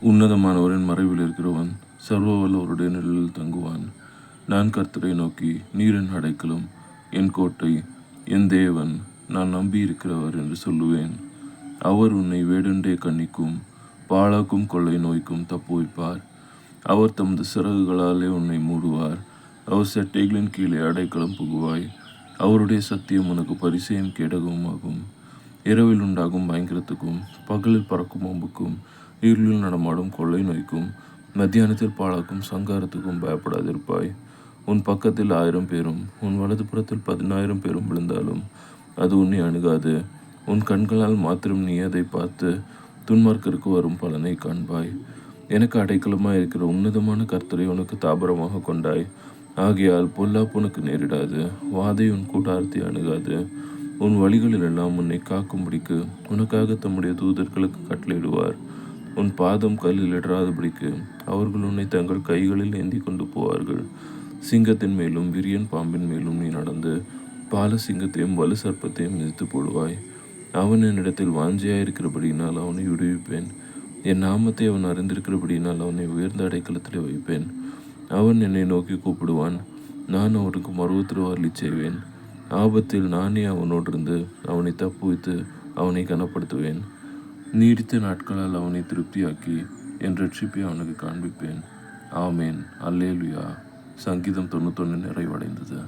உன்னதமானவரின் மறைவில் இருக்கிறவன் சர்வ வல்லவருடைய நிழலில் தங்குவான். நான் கர்த்தரை நோக்கி, நீர் என் அடைக்கலம், என் கோட்டை, என் தேவன், நான் நம்பியிருக்கிறவர் என்று சொல்லுவேன். அவர் உன்னை வேடண்டே கண்ணிக்கும் பாழாக்கும் கொள்ளை நோய்க்கும் தப்புவிப்பார். அவர் தமது சிறகுகளாலே உன்னை மூடுவார். அவர் செட்டைகளின் கீழே அடைக்கலம் புகுவாய். அவருடைய சத்தியம் உனக்கு பரிசையும் கேடகமாகும். இரவில் உண்டாகும் பயங்கரத்துக்கும் பகலில் பறக்கும் அம்புக்கும் இருளில் நடமாடும் கொள்ளை நோய்க்கும் மத்தியானத்தில் பாழாக்கும் சங்காரத்துக்கும் பயப்படாதிருப்பாய். உன் பக்கத்தில் 1000 பேரும் உன் வலதுபுறத்தில் 10,000 பேரும் விழுந்தாலும் அது உன்னை அணுகாது. உன் கண்களால் மாத்திரம் நீ அதை பார்த்து துன்மார்க்கருக்கு வரும் பலனை காண்பாய். எனக்கு அடைக்கலமாக இருக்கிற உன்னதமான கர்த்தரை உனக்கு தாபரமாக கொண்டாய். ஆகையால் பொல்லாப்பு உனக்கு நேரிடாது, வாதை உன் கூடாரத்தை அணுகாது. உன் வழிகளிலெல்லாம் உன்னை காக்கும்படிக்கு உனக்காக தம்முடைய தூதர்களுக்கு கட்டளையிடுவார். உன் பாதம் கல்லில் இடராதபடிக்கு அவர்கள் உன்னை தங்கள் கைகளில் ஏந்தி கொண்டு போவார்கள். சிங்கத்தின் மேலும் விரியன் பாம்பின் மேலும் நீ நடந்து பால சிங்கத்தையும் வலு சர்ப்பத்தையும் மிதித்து போடுவாய். அவன் என்னிடத்தில் வாஞ்சையாயிருக்கிறபடியினால் அவனை விடுவிப்பேன். என் நாமத்தை அவன் அறிந்திருக்கிறபடியினால் அவனை உயர்ந்த அடைக்கலத்திலே வைப்பேன். அவன் என்னை நோக்கி கூப்பிடுவான், நான் அவனுக்கு மறுஉத்தரவு அருளி செய்வேன். ஆபத்தில் நானே அவனோடு இருந்து அவனை தப்புவித்து அவனை கனப்படுத்துவேன். நீடித்த நாட்களால் அவனை திருப்தியாக்கி என் ரட்சிப்பை அவனுக்கு காண்பிப்பேன். ஆமேன். அல்லேலுயா. சங்கீதம் 91 நிறைவடைந்தது.